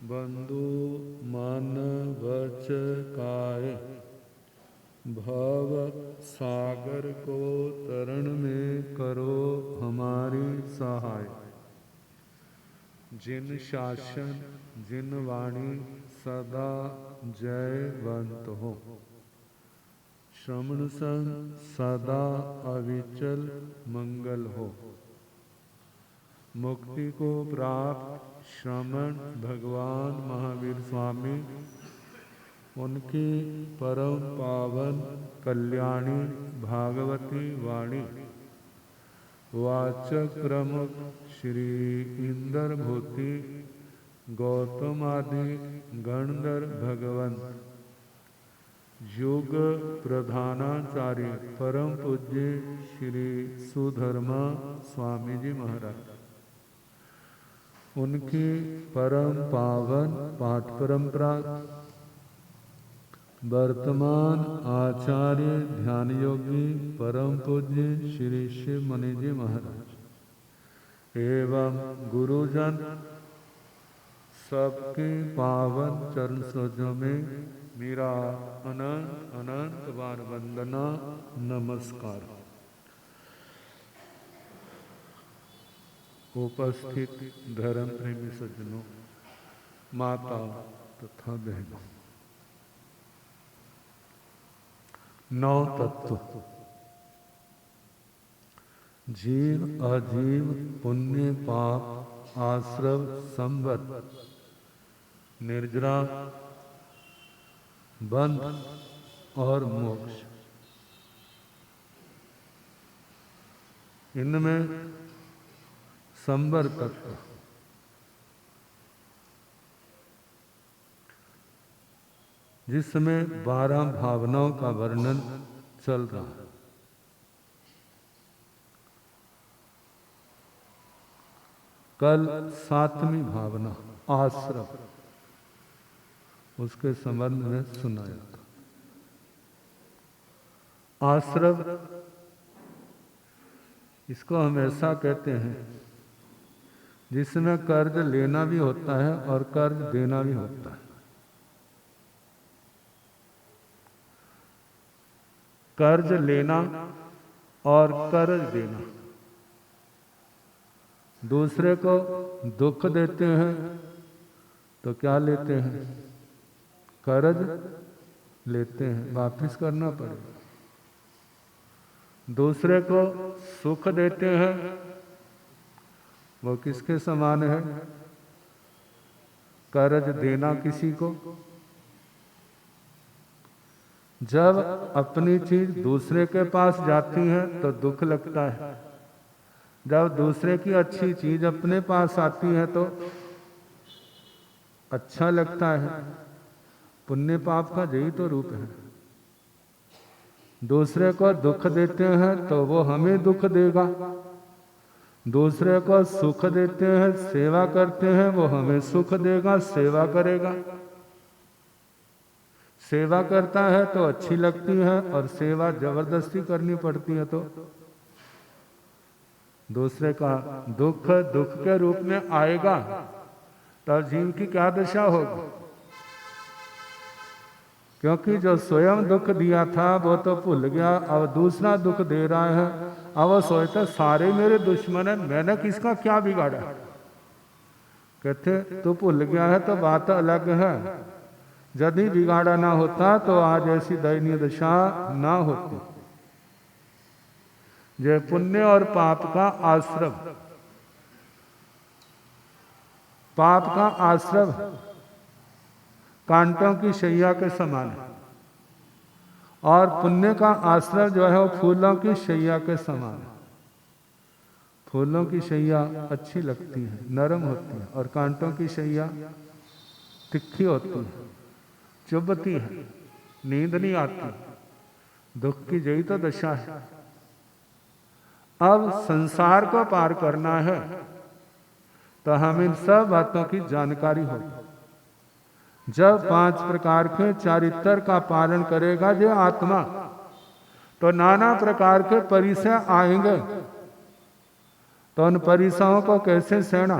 बंधु मन वच काय, भव सागर को तरण में करो हमारी सहाय। जिन शासन जिन वाणी सदा जयवंत हो, श्रवण संग सदा अविचल मंगल हो। मुक्ति को प्राप्त श्रमण भगवान महावीर स्वामी, उनकी परम पावन कल्याणी भागवती वाणी वाचक प्रमुख श्री इंद्र भूति गौतम आदि गणधर भगवंत, युग प्रधानाचार्य परम पूज्य श्री सुधर्मा स्वामी जी महाराज, उनकी परम पावन पाठ परंपरा, वर्तमान आचार्य ध्यान योगी परम पूज्य श्री शिव मुनि जी महाराज एवं गुरुजन सबके पावन चरण सरोजों में मेरा अनंत अनंत बार वंदना नमस्कार। उपस्थित धर्म प्रेमी सज्जनों, माता तथा बहनों, नौ तत्व जीव अजीव पुण्य पाप आश्रव संवत निर्जरा बंध और मोक्ष, इनमें संवर तत्व जिसमें 12 भावनाओं का वर्णन चल रहा है। कल 7वीं भावना आश्रव, उसके संबंध में सुनाया था। आश्रव इसको हम ऐसा कहते हैं जिसमें कर्ज लेना भी होता है और कर्ज देना भी होता है। कर्ज लेना और कर्ज देना, दूसरे को दुख देते हैं तो क्या लेते हैं? कर्ज लेते हैं, वापिस करना पड़ेगा। दूसरे को सुख देते हैं, वो किसके समान है? कर्ज देना किसी को। जब अपनी चीज दूसरे के पास जाती है तो दुख लगता है, जब दूसरे की अच्छी चीज अपने पास आती है तो अच्छा लगता है। पुण्य पाप का यही तो रूप है। दूसरे को दुख देते हैं तो वो हमें दुख देगा, दूसरे को सुख देते हैं, सेवा करते हैं, वो हमें सुख देगा, सेवा करेगा। सेवा करता है तो अच्छी लगती है और सेवा जबरदस्ती करनी पड़ती है तो दूसरे का दुख दुख के रूप में आएगा, तब जीव की क्या दशा होगी? क्योंकि जो स्वयं दुख दिया था वो तो भूल गया, अब दूसरा दुख दे रहा है। अब वो सोचता सारे मेरे दुश्मन है, मैंने किसका क्या बिगाड़ा? कहते तू भूल गया है तो बात अलग है, यदि बिगाड़ा ना होता तो आज ऐसी दयनीय दशा ना होती। जय पुण्य और पाप का आश्रव। पाप का आश्रव कांटों की शैया के समान है और पुण्य का आश्रव जो है वो फूलों की शैया के समान है। फूलों की शैया अच्छी लगती है, नरम होती है, और कांटों की शैया तिखी होती है, चुभती है, नींद नहीं आती। दुख की यही तो दशा है। अब संसार को पार करना है तो हम इन सब बातों की जानकारी हो। जब 5 प्रकार के चारित्र का पालन करेगा जो आत्मा, तो नाना प्रकार के परिसय आएंगे, तो उन परिसयों को कैसे सहना?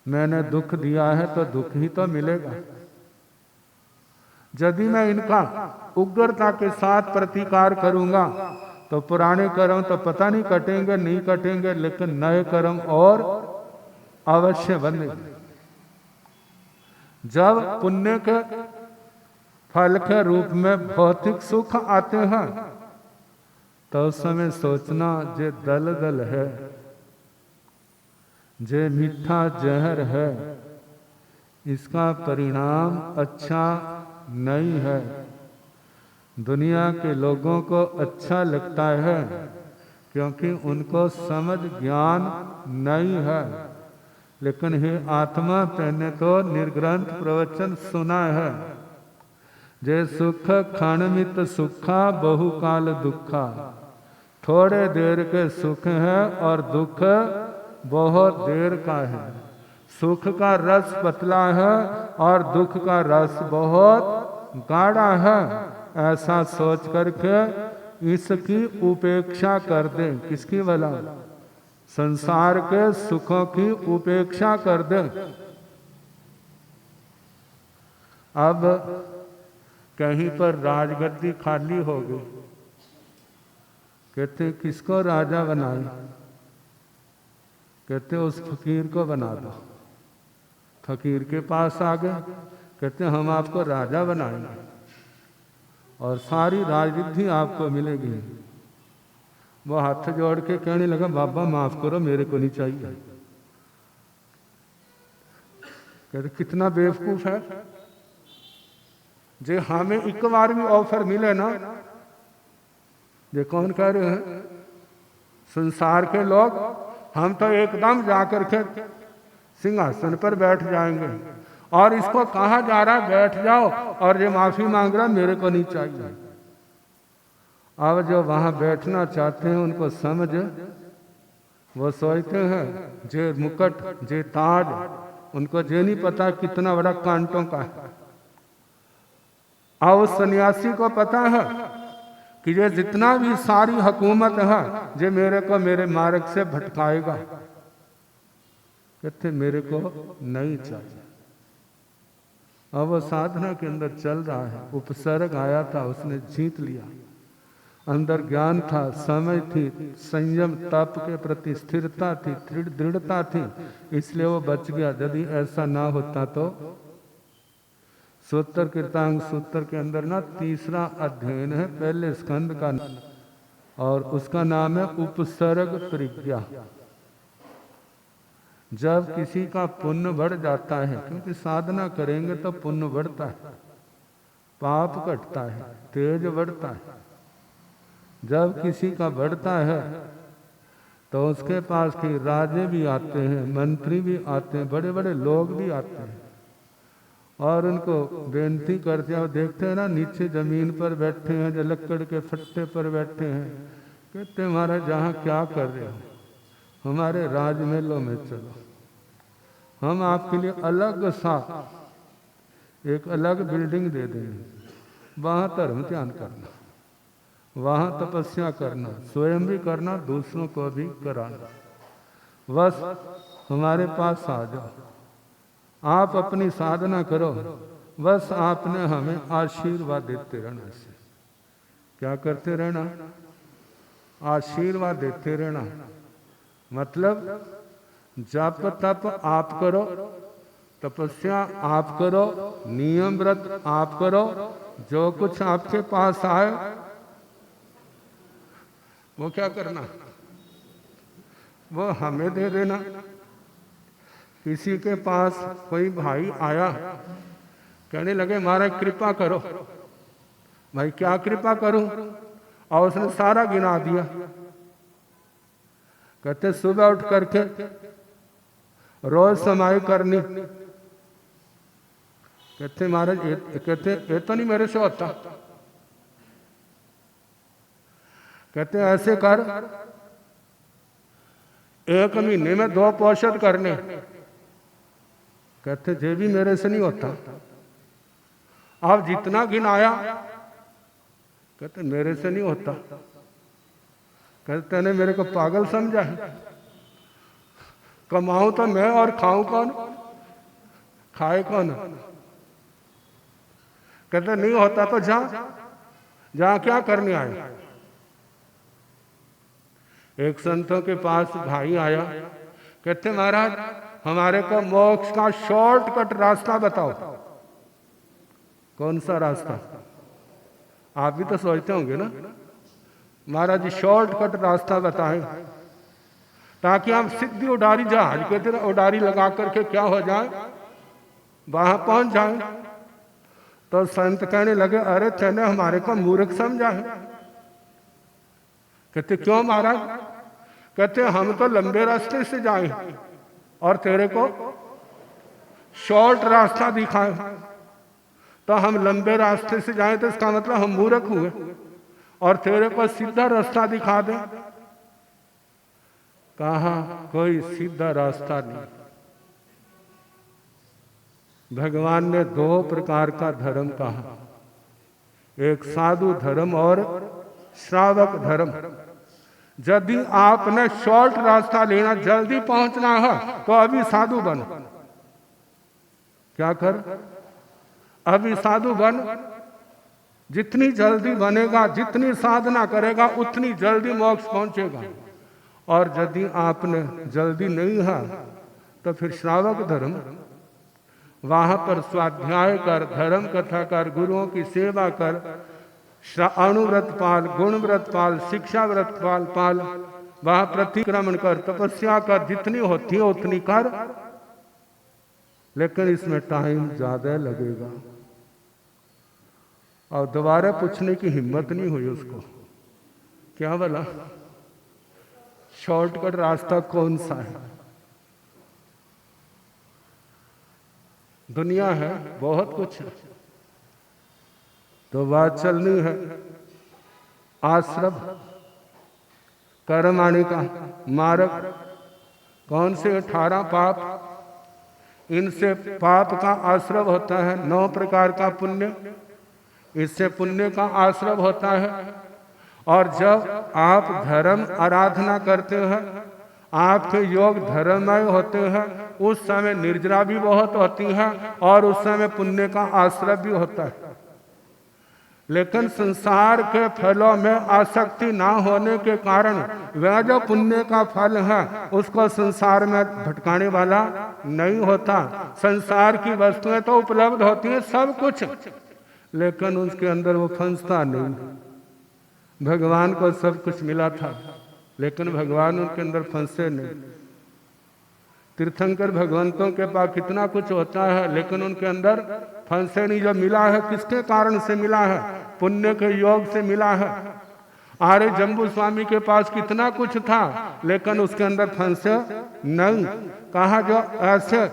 मैंने दुख दिया है तो दुख ही तो मिलेगा। यदि मैं इनका उग्रता के साथ प्रतिकार करूंगा तो पुराने कर्म तो पता नहीं कटेंगे नहीं कटेंगे, लेकिन नए कर्म और अवश्य बनेंगे। जब पुण्य के फल के रूप में भौतिक सुख आते हैं तो उस समय सोचना जे दल दल है, जे मीठा जहर है, इसका परिणाम अच्छा नहीं है। दुनिया के लोगों को अच्छा लगता है क्योंकि उनको समझ ज्ञान नहीं है, लेकिन हे आत्मा तेने तो निर्ग्रंथ प्रवचन सुना है। जे सुख क्षणमित सुखा बहुकाल दुखा, थोड़े देर के सुख है और दुख बहुत देर का है। सुख का रस पतला है और दुख का रस बहुत गाढ़ा है। ऐसा सोच करके इसकी उपेक्षा कर दे। किसकी भला? संसार के सुखों की उपेक्षा कर दे। अब कहीं पर राजगद्दी खाली हो गई, कहते किसको राजा बनाए? कहते उस फकीर को बना दो। फकीर के पास आ गए, कहते हम आपको राजा बनाएंगे और सारी राजरिद्धि आपको मिलेगी। वो हाथ जोड़ के कहने लगा बाबा माफ करो, मेरे को नहीं चाहिए। कहते कितना बेवकूफ है, जे हमें एक बार भी ऑफर मिले ना, ये कौन कह रहे हैं? संसार के लोग। हम तो एकदम जाकर के सिंहासन पर बैठ जाएंगे और इसको कहा जा रहा है बैठ जाओ और ये माफी मांग रहा मेरे को नहीं चाहिए। अब जो वहां बैठना चाहते हैं उनको समझ, वो सोचते हैं जे मुकुट जे ताज, उनको जे नहीं पता कितना बड़ा कांटों का है। और उस सन्यासी को पता है कि ये जितना भी सारी हुकूमत है जे मेरे को मेरे मार्ग से भटकाएगा। कहते मेरे को नहीं चाहिए। अब वो साधना के अंदर चल रहा है, उपसर्ग आया था, उसने जीत लिया। अंदर ज्ञान था, समय थी, संयम तप के प्रति स्थिरता थी, दृढ़ता थी, इसलिए वो बच गया। यदि ऐसा ना होता तो सूत्र कीर्तांग सूत्र के अंदर ना तीसरा अध्ययन है पहले स्कंद का, और उसका नाम है उपसर्ग परिज्ञा। जब किसी का पुण्य बढ़ जाता है, क्योंकि साधना करेंगे तो पुण्य बढ़ता है, पाप घटता है, तेज बढ़ता है। जब किसी का बढ़ता है तो उसके पास के राजे भी आते हैं, मंत्री भी आते हैं, बड़े बड़े लोग भी आते हैं और उनको बेनती करते हैं। और देखते हैं ना नीचे जमीन पर बैठे हैं, जो लकड़ के फट्टे पर बैठे हैं, कहते हैं महाराज जहाँ क्या कर रहे हो, हमारे राजमहलों में चलो, हम आपके लिए अलग सा एक अलग बिल्डिंग दे देंगे, वहाँ धर्म ध्यान करना, वहाँ तपस्या करना, स्वयं भी करना, दूसरों को भी कराना, बस हमारे पास आ जाओ, आप अपनी साधना करो, बस आपने हमें आशीर्वाद देते रहना। से क्या करते रहना? आशीर्वाद देते रहना। मतलब जप तप आप करो, तपस्या आप करो, नियम व्रत आप करो, जो कुछ आपके पास आए वो क्या करना? वो हमें दे देना। किसी के पास कोई भाई आया, कहने लगे महाराज कृपा करो। भाई क्या कृपा करूं? और उसने सारा गिना दिया। कहते सुबह उठ करके रोज समाई करनी। कहते महाराज ये तो नहीं मेरे से होता। कहते ऐसे कर, 1 महीने में 2 पोषण करने। कहते ये भी मेरे से नहीं होता। आप जितना गिनाया, कहते मेरे से नहीं होता। कहते ने मेरे को पागल समझा है? कमाऊं तो मैं और खाऊं कौन? खाए कौन? कहते नहीं होता तो जा, जहां क्या करने आए? एक संतों के पास भाई आया, कहते महाराज हमारे को मोक्ष का शॉर्टकट रास्ता बताओ। कौन सा रास्ता? आप भी तो सोचते होंगे ना, महाराज जी शॉर्टकट रास्ता बताएं ताकि हम सीधी उडारी जहाज के तरह उडारी लगा करके क्या हो जाए, वहां पहुंच जाए। तो संत कहने लगे अरे तेने हमारे को मूर्ख समझा है। कहते क्यों महाराज? कहते हम तो लंबे रास्ते से जाए और तेरे को शॉर्ट रास्ता दिखाए। तो हम लंबे रास्ते से जाए तो इसका मतलब हम मूर्ख हुए, और तेरे को सीधा रास्ता दिखा दे। कहा कोई सीधा रास्ता नहीं। भगवान ने दो प्रकार का धर्म कहा, एक साधु धर्म और श्रावक धर्म। यदि आपने शॉर्ट रास्ता लेना, जल्दी पहुंचना है, तो अभी साधु बन। क्या कर? अभी साधु बन। जितनी जल्दी बनेगा, जितनी साधना करेगा, उतनी जल्दी मोक्ष पहुंचेगा। और यदि आपने जल्दी नहीं है तो फिर श्रावक धर्म, वहां पर स्वाध्याय कर, धर्म कथा कर, गुरुओं की सेवा कर, अणुव्रत पाल, गुणव्रत पाल, शिक्षा व्रत पाल, वहां प्रतिक्रमण कर, तपस्या कर, जितनी होती है उतनी कर। लेकिन इसमें टाइम ज्यादा लगेगा और दोबारा पूछने की हिम्मत नहीं हुई उसको, क्या बोला शॉर्टकट रास्ता कौन सा है? दुनिया है, बहुत कुछ है, तो बात चलनी है आश्रम कर्म आने का मार्ग। कौन से 18 पाप, इनसे पाप का आश्रव होता है 9 प्रकार का पुण्य, इससे पुण्य का आश्रव होता है। और जब आप धर्म आराधना करते हैं, आपके योग धर्ममय होते हैं, उस समय निर्जरा भी बहुत होती है और उस समय पुण्य का आश्रय भी होता है। लेकिन संसार के फलों में आसक्ति ना होने के कारण वह जो पुण्य का फल है उसको संसार में भटकाने वाला नहीं होता। संसार की वस्तुएं तो उपलब्ध होती हैं सब कुछ, लेकिन उसके अंदर वो फंसता नहीं। भगवान को सब कुछ मिला था लेकिन भगवान उनके अंदर फंसे नहीं। तीर्थंकर भगवंतों के पास कितना कुछ होता है लेकिन उनके अंदर फंसे नहीं। जो मिला है किसके कारण से मिला है? पुण्य के योग से मिला है। आर्य जम्बू स्वामी के पास कितना कुछ था लेकिन उसके अंदर फंसे नहीं। कहा जो ऐसे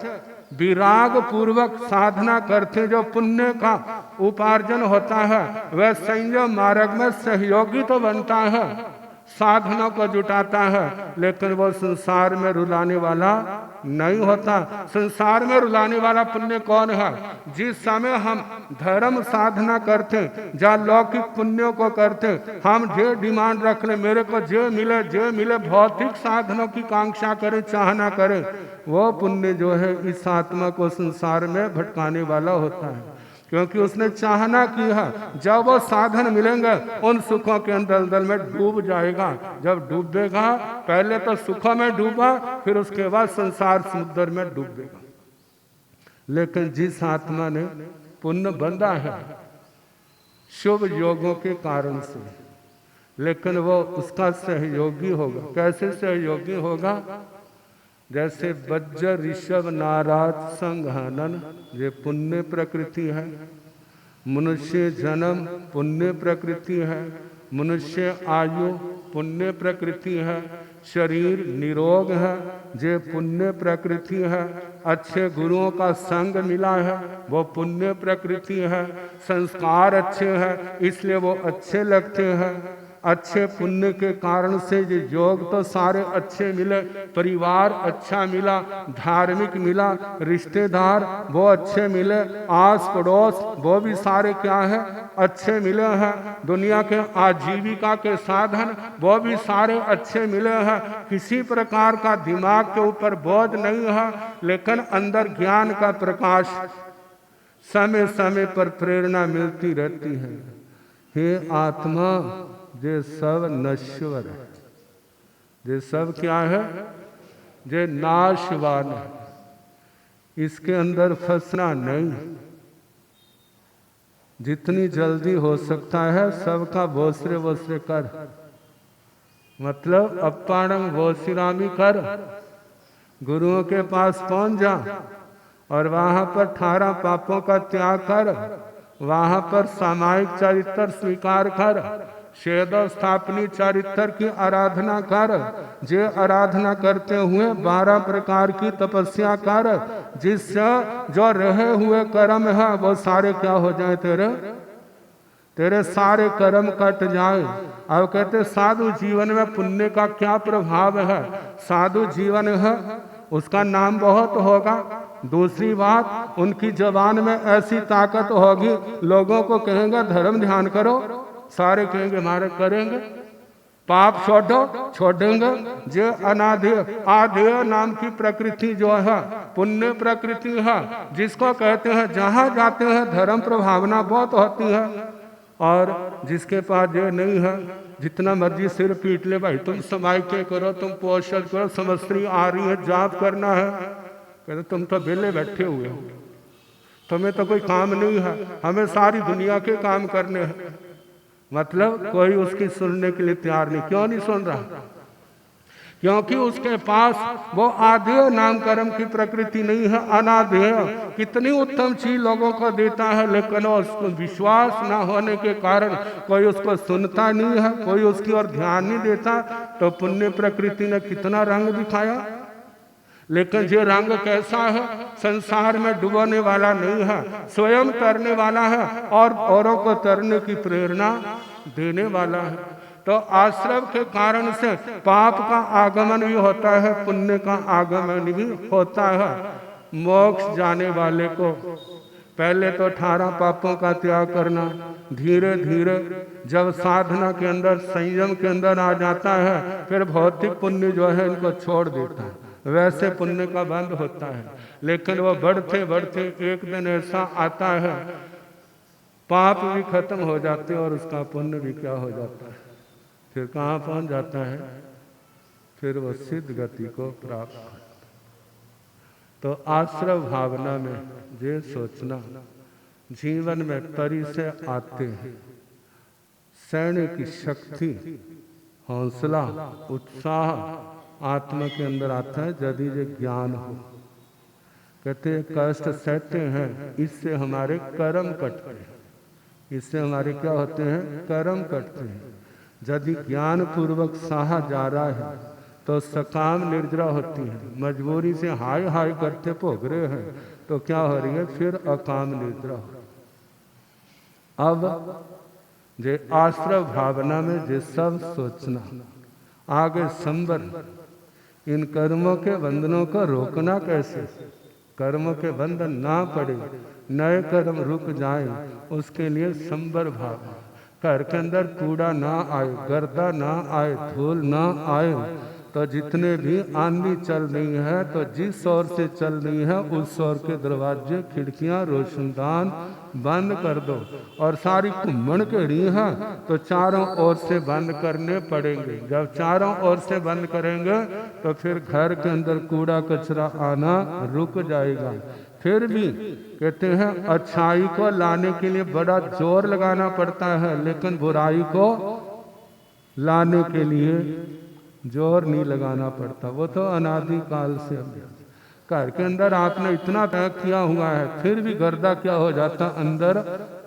विराग पूर्वक साधना करते जो पुण्य का उपार्जन होता है वह संयम मार्ग में सहयोगी तो बनता है, साधनों को जुटाता है, लेकिन वो संसार में रुलाने वाला नहीं होता। संसार में रुलाने वाला पुण्य कौन है? जिस समय हम धर्म साधना करते, जहाँ लौकिक पुण्यों को करते, हम जो डिमांड रख ले मेरे को जो मिले, भौतिक साधनों की कांक्षा करें, चाहना करें, वो पुण्य जो है इस आत्मा को संसार में भटकाने वाला होता है। क्योंकि उसने चाहना की है, जब वो साधन मिलेंगे उन सुखों के दलदल में डूब जाएगा। जब डूबेगा, पहले तो सुखों में डूबा, फिर उसके बाद संसार समुद्र में डूबेगा। लेकिन जिस आत्मा ने पुण्य बंधा है शुभ योगों के कारण से, लेकिन वो उसका सहयोगी होगा। कैसे सहयोगी होगा? जैसे वज्र ऋषभ नाराज संघानन, ये पुण्य प्रकृति है। मनुष्य जन्म पुण्य प्रकृति है, मनुष्य आयु पुण्य प्रकृति है, शरीर निरोग है जे पुण्य प्रकृति है, अच्छे गुरुओं का संग मिला है वो पुण्य प्रकृति है, संस्कार अच्छे हैं इसलिए वो अच्छे लगते हैं, अच्छे पुण्य के कारण से ये योग तो सारे अच्छे मिले, परिवार अच्छा मिला, धार्मिक मिला, रिश्तेदार वो अच्छे मिले, आस पड़ोस वो भी सारे क्या है अच्छे मिले हैं, दुनिया के आजीविका के साधन वो भी सारे अच्छे मिले हैं, किसी प्रकार का दिमाग के ऊपर बोझ नहीं है, लेकिन अंदर ज्ञान का प्रकाश समय समय पर प्रेरणा मिलती रहती है। हे आत्मा, ये सब नश्वर है, ये सब क्या है, ये नाशवान है, इसके अंदर फंसना नहीं। जितनी जल्दी हो सकता है सबका भोसरे वोसरे कर, मतलब अपाणंग भोसिरामी कर, गुरुओं के पास पहुंच जा और वहां पर 18 पापों का त्याग कर, वहां पर सामायिक चरित्र स्वीकार कर, शेदव स्थापनी चरित्र की आराधना कर, जे आराधना करते हुए 12 प्रकार की तपस्या कर, जिससे जो रहे हुए कर्म है वो सारे क्या हो जाए, तेरे सारे कर्म कट जाए। अब कहते साधु जीवन में पुण्य का क्या प्रभाव है, साधु जीवन है उसका नाम बहुत होगा, दूसरी बात उनकी जबान में ऐसी ताकत होगी, लोगों को कहेंगे धर्म ध्यान करो, सारे कहेंगे हमारे करेंगे, पाप छोड़ो छोड़ेंगे। जो अनाधेय आधेय नाम की प्रकृति जो है पुण्य प्रकृति है, जिसको कहते हैं जहां जाते हैं धर्म प्रभावना बहुत होती है, और जिसके पास जो नहीं है जितना मर्जी सिर पीट ले, भाई तुम समाई के करो, तुम पोषण करो, समस्त्री आ रही है, जाप करना है, कहते तुम तो बेले बैठे हुए हो, तुम्हें तो कोई काम नहीं है, हमें सारी दुनिया के काम करने हैं। मतलब कोई उसकी सुनने के लिए तैयार नहीं। क्यों नहीं सुन रहा? क्योंकि उसके पास वो आधेय नाम कर्म की प्रकृति नहीं है, अनाधेय। कितनी उत्तम चीज लोगों को देता है, लेकिन उसको विश्वास ना होने के कारण कोई उसको सुनता नहीं है, कोई उसकी ओर ध्यान नहीं देता। तो पुण्य प्रकृति ने कितना रंग दिखाया, लेकिन ये रंग कैसा है, संसार में डुबोने वाला नहीं है, स्वयं तरने वाला है और औरों को तरने की प्रेरणा देने वाला है। तो आश्रम के कारण से पाप का आगमन भी होता है, पुण्य का आगमन भी होता है। मोक्ष जाने वाले को पहले तो 18 पापों का त्याग करना, धीरे धीरे जब साधना के अंदर संयम के अंदर आ जाता है, फिर भौतिक पुण्य जो है इनको छोड़ देता है, वैसे पुण्य का बंद होता है। लेकिन वो बढ़ते बढ़ते एक दिन ऐसा आता है पाप भी खत्म हो जाते हैं और उसका पुण्य भी क्या हो जाता है, फिर कहाँ पहुंच जाता है, फिर वो सिद्ध गति को प्राप्त करता। तो आश्रय भावना में ये सोचना, जीवन में परि से आते हैं सैन्य की शक्ति, हौसला, उत्साह आत्मा के अंदर आता है यदि ये ज्ञान हो। कहते कष्ट सहते हैं, इससे हमारे कर्म कटते हैं, इससे हमारे क्या होते हैं, कर्म कटते हैं। यदि ज्ञान पूर्वक सहा जा रहा है तो सकाम निर्जरा होती है, मजबूरी से हाय हाय करते भोग रहे हैं तो क्या हो रही है, फिर अकाम निर्जरा हो। अब जे आश्रय भावना में जे सब सोचना, आगे संबर इन कर्मों के बंधनों को रोकना कैसे, कर्मों के बंधन ना पड़े, नए कर्म रुक जाए, उसके लिए संबर भाव, घर के अंदर कूड़ा ना आए, गर्दा ना आए, धूल ना आए। तो जितने भी आंधी चल रही है तो जिस ओर से चल रही है उस ओर के दरवाजे, खिड़कियां, रोशनदान बंद कर दो। और सारी घुम्मण केड़ी है तो चारों ओर से बंद करने पड़ेंगे। जब चारों ओर से बंद करेंगे तो फिर घर के अंदर कूड़ा कचरा आना रुक जाएगा। फिर भी कहते हैं अच्छाई को लाने के लिए बड़ा जोर लगाना पड़ता है, लेकिन बुराई को लाने के लिए जोर नहीं लगाना पड़ता। वो तो अनादि काल से घर के अंदर आपने इतना त्याग किया हुआ है, फिर भी गर्दा क्या हो जाता, अंदर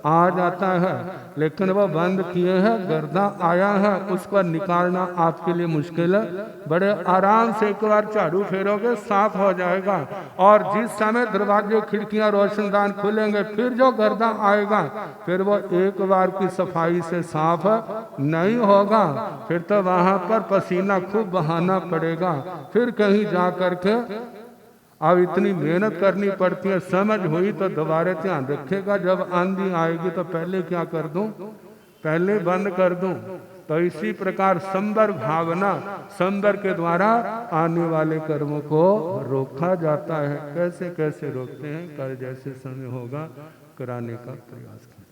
आ जाता है, लेकिन वो बंद किए हैं, गर्दा आया है, उसको निकालना आपके लिए मुश्किल है। बड़े आराम से एक बार झाड़ू फेरोगे साफ हो जाएगा। और जिस समय दरवाजे खिड़कियां रोशनदान खुलेंगे, फिर जो गर्दा आएगा फिर वो एक बार की सफाई से साफ नहीं होगा, फिर तो वहां पर पसीना खूब बहाना पड़ेगा। फिर कहीं जा करके अब इतनी मेहनत करनी पड़ती है, समझ हुई तो दोबारा ध्यान रखेगा। जब आंधी आएगी तो पहले क्या कर दूं, पहले बंद कर दूं। तो इसी प्रकार संबर भावना, संबर के द्वारा आने वाले कर्मों को रोका जाता है। कैसे कैसे रोकते हैं, कल जैसे समय होगा कराने का प्रयास करें।